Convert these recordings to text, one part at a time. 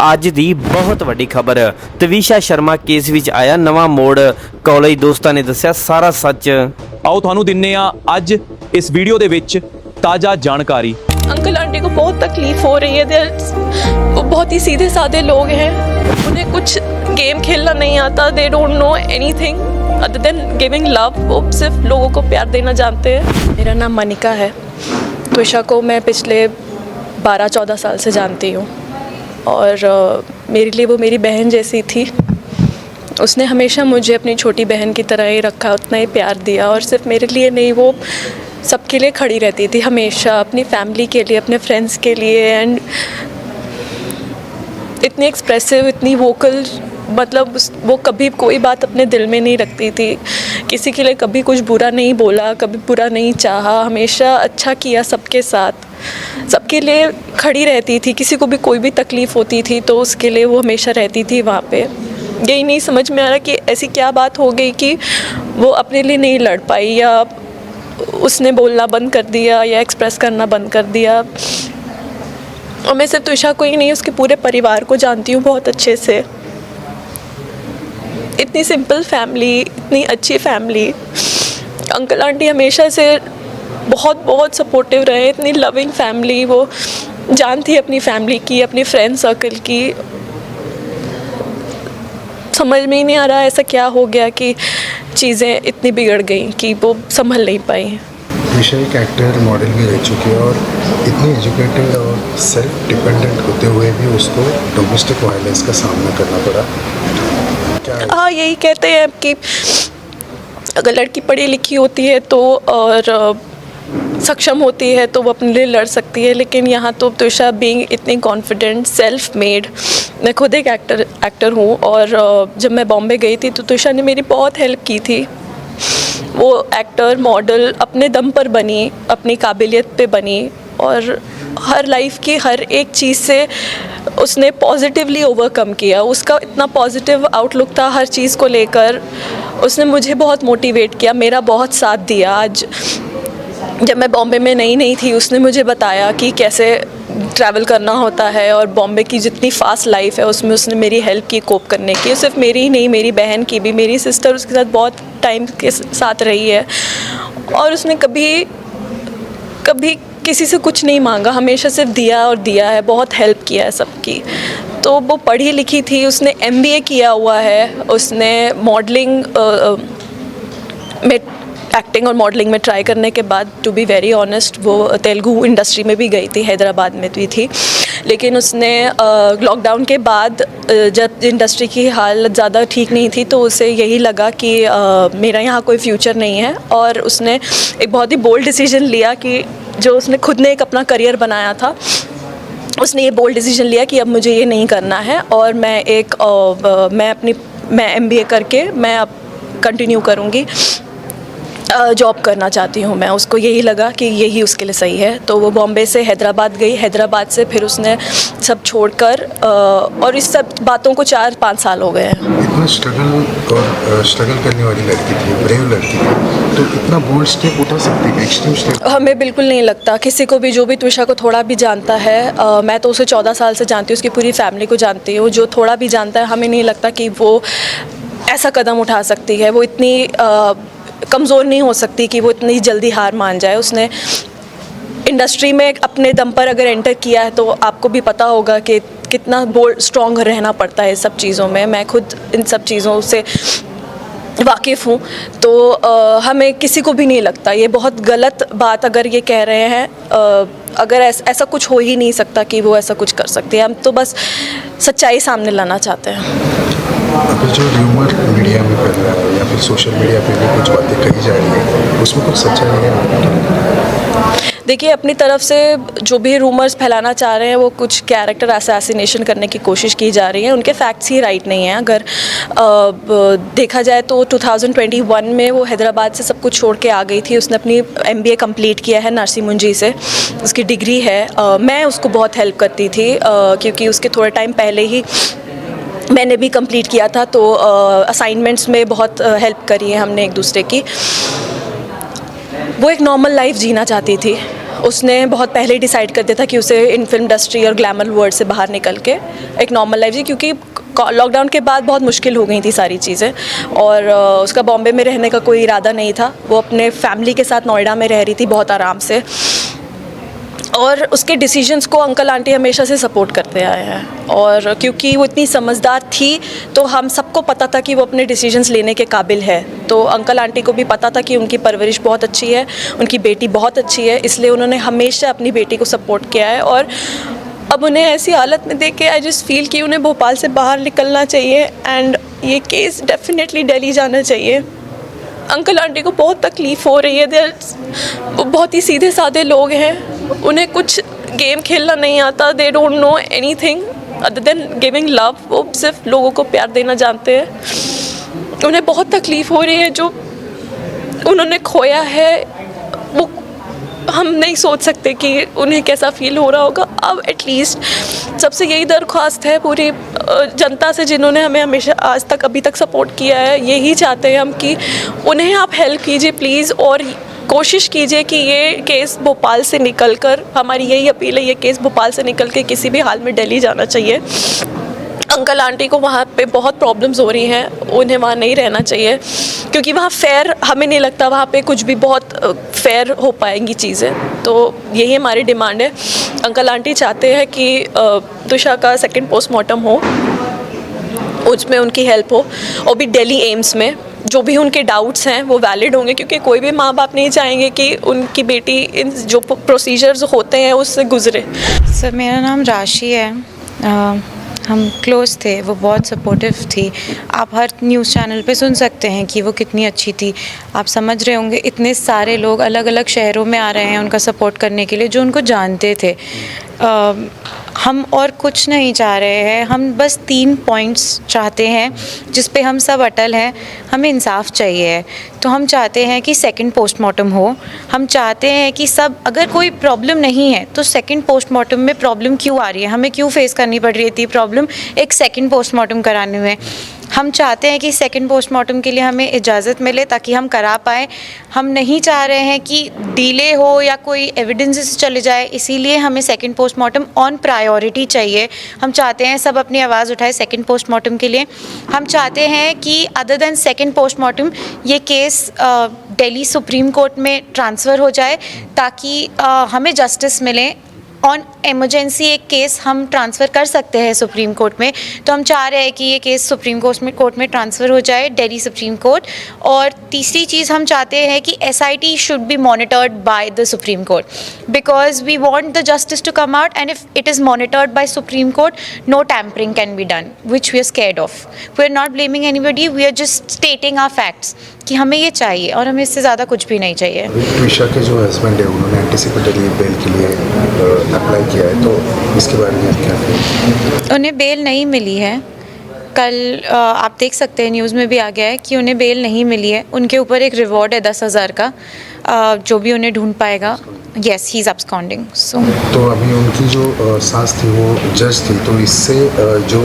ਅੱਜ ਦੀ ਬਹੁਤ ਵੱਡੀ ਖਬਰ। ਤਵੀਸ਼ਾ ਸ਼ਰਮਾ ਕੇਸ ਵਿੱਚ ਆਇਆ ਨਵਾਂ ਮੋੜ। ਕਾਲਜ ਦੋਸਤਾਂ ਨੇ ਦੱਸਿਆ ਸਾਰਾ ਸੱਚ। ਆਓ ਤੁਹਾਨੂੰ ਦਿੰਨੇ ਆ ਅੱਜ इस वीडियो ਦੇ ਵਿੱਚ ताज़ा जानकारी। अंकल आंटी को बहुत तकलीफ हो रही है। वो बहुत ही सीधे साधे लोग हैं, उन्हें कुछ गेम खेलना नहीं आता। They don't know anything other than giving love. वो सिर्फ लोगों को प्यार देना जानते हैं। मेरा नाम मनिका है। त्विशा को मैं पिछले 12-14 साल से जानती हूँ और मेरे लिए वो मेरी बहन जैसी थी। उसने हमेशा मुझे अपनी छोटी बहन की तरह ही रखा, उतना ही प्यार दिया। और सिर्फ मेरे लिए नहीं, वो सबके लिए खड़ी रहती थी हमेशा, अपनी फैमिली के लिए, अपने फ्रेंड्स के लिए। एंड इतनी एक्सप्रेसिव, इतनी वोकल, मतलब वो कभी कोई बात अपने दिल में नहीं रखती थी। किसी के लिए कभी कुछ बुरा नहीं बोला, कभी बुरा नहीं चाहा, हमेशा अच्छा किया सबके साथ, सबके लिए खड़ी रहती थी। किसी को भी कोई भी तकलीफ़ होती थी तो उसके लिए वो हमेशा रहती थी वहाँ पे। यही नहीं समझ में आ रहा कि ऐसी क्या बात हो गई कि वो अपने लिए नहीं लड़ पाई, या उसने बोलना बंद कर दिया, या एक्सप्रेस करना बंद कर दिया। और मैं सिर्फ त्विशा को ही नहीं, उसके पूरे परिवार को जानती हूँ बहुत अच्छे से। इतनी सिंपल फैमिली, इतनी अच्छी फैमिली। अंकल आंटी हमेशा से बहुत बहुत सपोर्टिव रहे। इतनी लविंग फैमिली, वो जानती है अपनी फैमिली की, अपनी फ्रेंड सर्कल की। समझ में ही नहीं आ रहा ऐसा क्या हो गया कि चीज़ें इतनी बिगड़ गई कि वो संभल नहीं पाई। त्विशा एक एक्टर मॉडल भी रह चुकी है और इतनी एजुकेटेड और सेल्फ डिपेंडेंट होते हुए भी उसको डोमेस्टिक वायलेंस का सामना करना पड़ा। हाँ, यही कहते हैं कि अगर लड़की पढ़ी लिखी होती है तो और सक्षम होती है तो वो अपने लिए लड़ सकती है। लेकिन यहाँ तो त्विशा बीइंग इतनी कॉन्फिडेंट, सेल्फ मेड। मैं खुद एक एक्टर हूँ और जब मैं बॉम्बे गई थी तो त्विशा ने मेरी बहुत हेल्प की थी। वो एक्टर, मॉडल अपने दम पर बनी, अपनी काबिलियत पे बनी और हर लाइफ की हर एक चीज़ से उसने पॉजिटिवली ओवरकम किया। उसका इतना पॉजिटिव आउटलुक था हर चीज़ को लेकर। उसने मुझे बहुत मोटिवेट किया, मेरा बहुत साथ दिया। आज जब मैं बॉम्बे में नई थी उसने मुझे बताया कि कैसे ट्रैवल करना होता है और बॉम्बे की जितनी फ़ास्ट लाइफ है उसमें उसने मेरी हेल्प की कोप करने की। सिर्फ मेरी ही नहीं, मेरी बहन की भी। मेरी सिस्टर उसके साथ बहुत टाइम के साथ रही है और उसने कभी किसी से कुछ नहीं मांगा, हमेशा सिर्फ दिया और दिया है। बहुत हेल्प किया है सबकी। तो वो पढ़ी लिखी थी, उसने MBA किया हुआ है। उसने मॉडलिंग में, एक्टिंग और मॉडलिंग में ट्राई करने के बाद, टू बी वेरी ऑनेस्ट, वो तेलुगु इंडस्ट्री में भी गई थी, हैदराबाद में भी थी। लेकिन उसने लॉकडाउन के बाद जब इंडस्ट्री की हालत ज़्यादा ठीक नहीं थी तो उसे यही लगा कि मेरा यहाँ कोई फ्यूचर नहीं है। और उसने एक बहुत ही बोल्ड डिसीजन लिया कि जो उसने खुद ने एक अपना करियर बनाया था, उसने ये बोल्ड डिसीजन लिया कि अब मुझे ये नहीं करना है और मैं MBA करके मैं अब कंटिन्यू करूँगी, जॉब करना चाहती हूँ मैं। उसको यही लगा कि यही उसके लिए सही है। तो वो बॉम्बे से हैदराबाद गई, हैदराबाद से फिर उसने सब छोड़कर, और इस सब बातों को 4-5 साल हो गए हैं। इतना स्ट्रगल करने वाली लड़की थी, ब्रेव लड़की थी, तो इतना बोल्ड स्टेप उठा सकती है, एक्सट्रीम स्टेप? हमें बिल्कुल नहीं लगता, किसी को भी जो भी त्विशा को थोड़ा भी जानता है, मैं तो उसे 14 साल से जानती हूँ, उसकी पूरी फैमिली को जानती हूँ, जो थोड़ा भी जानता है, हमें नहीं लगता कि वो ऐसा कदम उठा सकती है। वो इतनी कमज़ोर नहीं हो सकती कि वो इतनी जल्दी हार मान जाए। उसने इंडस्ट्री में अपने दम पर अगर एंटर किया है तो आपको भी पता होगा कि कितना बोल्ड, स्ट्रॉन्ग रहना पड़ता है सब चीज़ों में। मैं खुद इन सब चीज़ों से वाकिफ़ हूँ। तो हमें किसी को भी नहीं लगता ये बहुत गलत बात अगर ये कह रहे हैं। अगर ऐसा कुछ हो ही नहीं सकता कि वो ऐसा कुछ कर सकती है। हम तो बस सच्चाई सामने लाना चाहते हैं। अगर जो र्यूमर मीडिया में फैल रहा है या फिर सोशल मीडिया पे भी कुछ बातें कही जा रही है, उसमें कुछ सच्चाई है? देखिए, अपनी तरफ से जो भी रूमर्स फैलाना चाह रहे हैं वो कुछ कैरेक्टर असैसिनेशन करने की कोशिश की जा रही है। उनके फैक्ट्स ही राइट नहीं हैं। अगर देखा जाए तो 2021 में वो हैदराबाद से सब कुछ छोड़ के आ गई थी। उसने अपनी MBA कंप्लीट किया है नरसी मुंजी से, उसकी डिग्री है। मैं उसको बहुत हेल्प करती थी क्योंकि उसके थोड़े टाइम पहले ही मैंने भी कंप्लीट किया था, तो असाइनमेंट्स में बहुत हेल्प करी है हमने एक दूसरे की। वो एक नॉर्मल लाइफ जीना चाहती थी उसने बहुत पहले ही डिसाइड कर दिया था कि उसे इन फिल्म इंडस्ट्री और ग्लैमर वर्ल्ड से बाहर निकल के एक नॉर्मल लाइफ जी, क्योंकि लॉकडाउन के बाद बहुत मुश्किल हो गई थी सारी चीज़ें, और उसका बॉम्बे में रहने का कोई इरादा नहीं था। वो अपने फैमिली के साथ नोएडा में रह रही थी बहुत आराम से, और उसके डिसीजंस को अंकल आंटी हमेशा से सपोर्ट करते आए हैं। और क्योंकि वो इतनी समझदार थी तो हम सबको पता था कि वो अपने डिसीजंस लेने के काबिल है। तो अंकल आंटी को भी पता था कि उनकी परवरिश बहुत अच्छी है, उनकी बेटी बहुत अच्छी है, इसलिए उन्होंने हमेशा अपनी बेटी को सपोर्ट किया है। और अब उन्हें ऐसी हालत में देख के आई जस्ट फील कि उन्हें भोपाल से बाहर निकलना चाहिए एंड ये केस डेफिनेटली दिल्ली जाना चाहिए। अंकल आंटी को बहुत तकलीफ़ हो रही है, वो बहुत ही सीधे साधे लोग हैं, उन्हें कुछ गेम खेलना नहीं आता, they don't know anything other than giving love. वो सिर्फ लोगों को प्यार देना जानते हैं। उन्हें बहुत तकलीफ़ हो रही है, जो उन्होंने खोया है वो हम नहीं सोच सकते कि उन्हें कैसा फ़ील हो रहा होगा। अब एटलीस्ट सबसे यही दरख्वास्त है पूरी जनता से, जिन्होंने हमें हमेशा आज तक अभी तक सपोर्ट किया है, यही चाहते हैं हम कि उन्हें आप हेल्प कीजिए प्लीज़, और कोशिश कीजिए कि ये केस भोपाल से निकल कर, हमारी यही अपील है, ये केस भोपाल से निकल के किसी भी हाल में दिल्ली जाना चाहिए। अंकल आंटी को वहाँ पे बहुत प्रॉब्लम्स हो रही हैं, उन्हें वहाँ नहीं रहना चाहिए, क्योंकि वहाँ फेयर हमें नहीं लगता वहाँ पे कुछ भी बहुत फेयर हो पाएंगी चीज़ें। तो यही हमारी डिमांड है। अंकल आंटी चाहते हैं कि तुषा का सेकंड पोस्टमार्टम हो, उसमें उनकी हेल्प हो, और भी दिल्ली एम्स में जो भी उनके डाउट्स हैं वो वैलिड होंगे, क्योंकि कोई भी माँ बाप नहीं चाहेंगे कि उनकी बेटी इन जो प्रोसीजर्स होते हैं उससे गुजरे। सर मेरा नाम राशि है, हम क्लोज थे, वो बहुत सपोर्टिव थी। आप हर न्यूज़ चैनल पे सुन सकते हैं कि वो कितनी अच्छी थी। आप समझ रहे होंगे इतने सारे लोग अलग अलग शहरों में आ रहे हैं उनका सपोर्ट करने के लिए, जो उनको जानते थे। हम और कुछ नहीं चाह रहे हैं, हम बस 3 पॉइंट्स चाहते हैं जिस पे हम सब अटल हैं। हमें इंसाफ चाहिए है, तो हम चाहते हैं कि सेकंड पोस्टमार्टम हो। हम चाहते हैं कि सब, अगर कोई प्रॉब्लम नहीं है तो सेकंड पोस्टमार्टम में प्रॉब्लम क्यों आ रही है, हमें क्यों फेस करनी पड़ रही थी प्रॉब्लम एक सेकंड पोस्टमार्टम कराने में। हम चाहते हैं कि सेकंड पोस्टमार्टम के लिए हमें इजाज़त मिले ताकि हम करा पाएँ। हम नहीं चाह रहे हैं कि डिले हो या कोई एविडेंसेस चले जाए, इसीलिए हमें सेकंड पोस्टमार्टम ऑन प्रायोरिटी चाहिए। हम चाहते हैं सब अपनी आवाज़ उठाए सेकंड पोस्टमार्टम के लिए। हम चाहते हैं कि अदर देन सेकंड पोस्टमार्टम ये केस दिल्ली सुप्रीम कोर्ट में ट्रांसफ़र हो जाए, ताकि हमें जस्टिस मिले। ऑन इमरजेंसी एक केस हम ट्रांसफ़र कर सकते हैं सुप्रीम कोर्ट में, तो हम चाह रहे हैं कि ये केस सुप्रीम कोर्ट में ट्रांसफ़र हो जाए, दिल्ली सुप्रीम कोर्ट। और तीसरी चीज़ हम चाहते हैं कि SIT should be monitored by the Supreme Court, because we want the justice to come out, and if it is monitored by Supreme Court no tampering can be done, which we are scared of. We are not blaming anybody, we are just stating our facts कि हमें ये चाहिए और हमें इससे ज़्यादा कुछ भी नहीं चाहिए। तुषा के जो हस्बैंड है उन्होंने एंटीसिपेटरी बेल के लिए अप्लाई किया है, तो इसके बारे में क्या कहें? उन्हें बेल नहीं मिली है। कल आप देख सकते हैं न्यूज़ में भी आ गया है कि उन्हें बेल नहीं मिली है। उनके ऊपर एक रिवॉर्ड है 10,000 का, जो भी उन्हें ढूंढ पाएगा। Yes, he is absconding. So तो अभी उनकी जो सास थी वो जज थी, तो इससे जो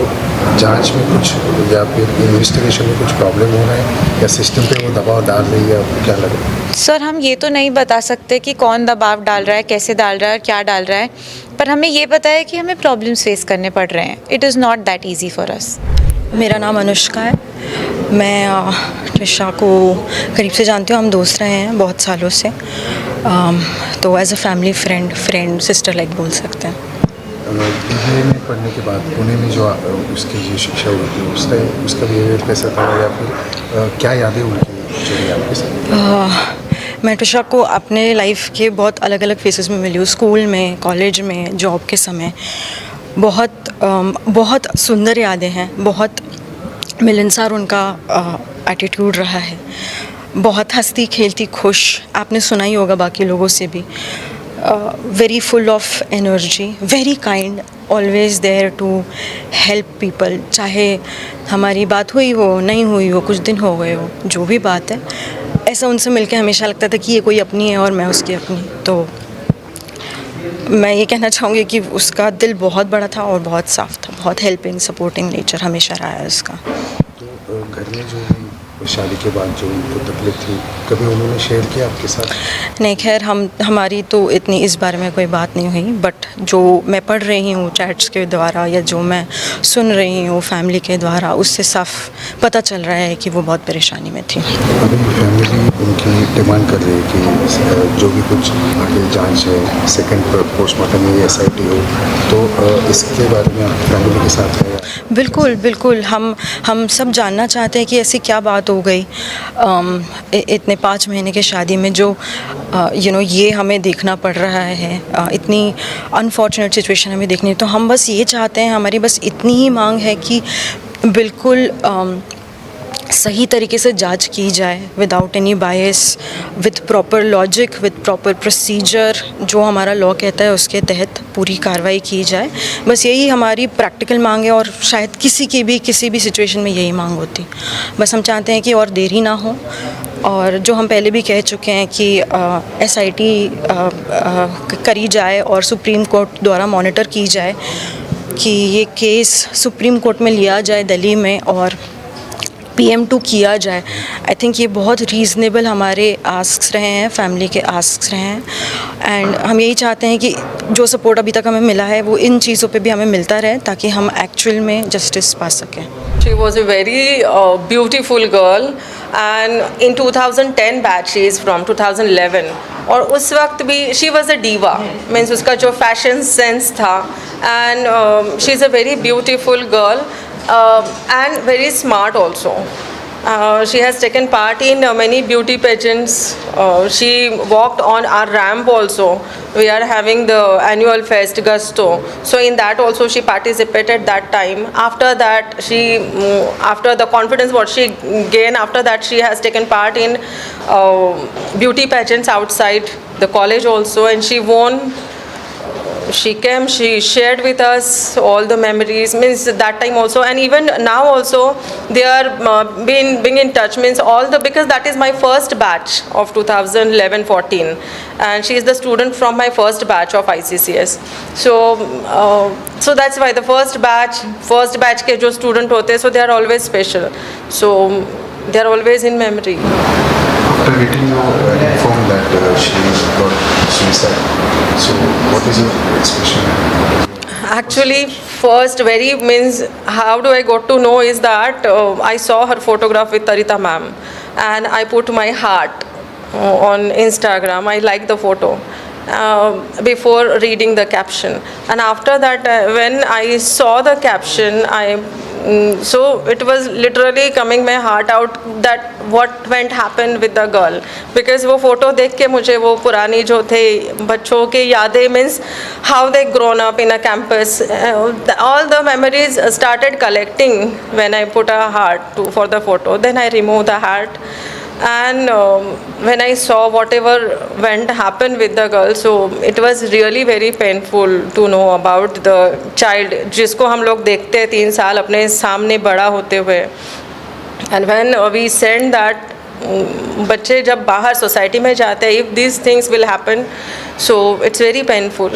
जांच में कुछ या फिर इन्वेस्टिगेशन में कुछ प्रॉब्लम हो रहा है या सिस्टम पे वो दबाव डाल रही है, आपको क्या लग रहा है? सर हम ये तो नहीं बता सकते कि कौन दबाव डाल रहा है, कैसे डाल रहा है, क्या डाल रहा है, पर हमें ये पता है कि हमें प्रॉब्लम्स फेस करने पड़ रहे हैं। It is not that easy for us. मेरा नाम अनुष्का है। मैं तुषा को करीब से जानती हूँ, हम दोस्त रहे हैं बहुत सालों से, तो as a family friend sister like बोल सकते हैं। BBA में पढ़ने के बाद पुणे में जो उसकी जो शिक्षा हुई थी उसका बिहेवियर कैसा था, या फिर क्या यादें उनकी जुड़ी आपके साथ? मैं तुषा को अपने लाइफ के बहुत अलग अलग फेसेस में मिली हूँ, स्कूल में, कॉलेज में, जॉब के समय। बहुत सुंदर यादें हैं, बहुत मिलनसार उनका एटीट्यूड रहा है, बहुत हंसती खेलती खुश, आपने सुना ही होगा बाकी लोगों से भी। Very full of energy, very kind, always there to help people, चाहे हमारी बात हुई हो नहीं हुई हो, कुछ दिन हो गए हो, जो भी बात है, ऐसा उनसे मिलके हमेशा लगता था कि ये कोई अपनी है और मैं उसकी अपनी। तो मैं ये कहना चाहूँगी कि उसका दिल बहुत बड़ा था और बहुत साफ था, बहुत हेल्पिंग सपोर्टिंग नेचर हमेशा रहा है उसका। तो घर में जो शादी के बाद जो उनको तकलीफ थी, कभी उन्होंने शेयर किया आपके साथ? नहीं, खैर हमारी तो इतनी इस बारे में कोई बात नहीं हुई, बट जो मैं पढ़ रही हूँ चैट्स के द्वारा या जो मैं सुन रही हूँ फैमिली के द्वारा, उससे साफ पता चल रहा है कि वो बहुत परेशानी में थी। अभी फैमिली उनकी डिमांड कर रही है कि जो भी कुछ आगे जांच है, सेकंड पोस्टमार्टम या SIT हो, तो इसके बारे में आप फैमिली के साथ है? बिल्कुल बिल्कुल, हम सब जानना चाहते हैं कि ऐसी क्या बात हो गई इतने 5 महीने की शादी में जो ये हमें देखना पड़ रहा है, इतनी अनफॉर्चुनेट सिचुएशन हमें देखनी है। तो हम बस ये चाहते हैं, हमारी बस इतनी ही मांग है कि बिल्कुल सही तरीके से जांच की जाए, without any bias, with proper logic, with proper procedure, जो हमारा लॉ कहता है उसके तहत पूरी कार्रवाई की जाए। बस यही हमारी प्रैक्टिकल मांग है, और शायद किसी भी सिचुएशन में यही मांग होती। बस हम चाहते हैं कि और देरी ना हो, और जो हम पहले भी कह चुके हैं कि SIT करी जाए और सुप्रीम कोर्ट द्वारा मॉनिटर की जाए कि ये केस सुप्रीम कोर्ट में लिया जाए दिल्ली में, और PM2 किया जाए। आई थिंक ये बहुत रीज़नेबल हमारे आस्क्स रहे हैं, फैमिली के आस्क्स रहे हैं, एंड हम यही चाहते हैं कि जो सपोर्ट अभी तक हमें मिला है वो इन चीज़ों पे भी हमें मिलता रहे, ताकि हम एक्चुअल में जस्टिस पा सकें। She was a very beautiful girl, and in 2010 batch, she is from 2011, और उस वक्त भी she was a diva, means उसका जो fashion sense था, and she is a very beautiful girl, and very smart also. She has taken part in many beauty pageants. She walked on our ramp also. We are having the annual fest Gusto, so in that also she participated that time. After that, after the confidence what she gained, after that she has taken part in beauty pageants outside the college also, and she won. She came, she shared with us all the memories, means that time also, and even now also they are being in touch, means because that is my first batch of 2011-14, and she is the student from my first batch of ICCS. So that's why the first batch के जो student होते हैं, so they are always special, so they are always in memory. After getting informed that she got suicide, so what is your expression? Actually, first how do I got to know is that I saw her photograph with Tarita ma'am, and I put my heart on Instagram. I liked the photo before reading the caption, and after that when I saw the caption, so it was literally coming my heart out that what went happen with the girl, because वो photo देख के मुझे वो पुरानी जो थे बच्चों की यादें, means how they grown up in a campus, all the memories started collecting when I put a heart for the photo. Then I removed the heart, and when I saw whatever went happen with the girl, so it was really very painful to know about the child जिसको हम लोग देखते हैं 3 साल अपने सामने बड़ा होते हुए, and when we send that बच्चे जब बाहर सोसाइटी में जाते हैं, if these things will happen, so it's very painful.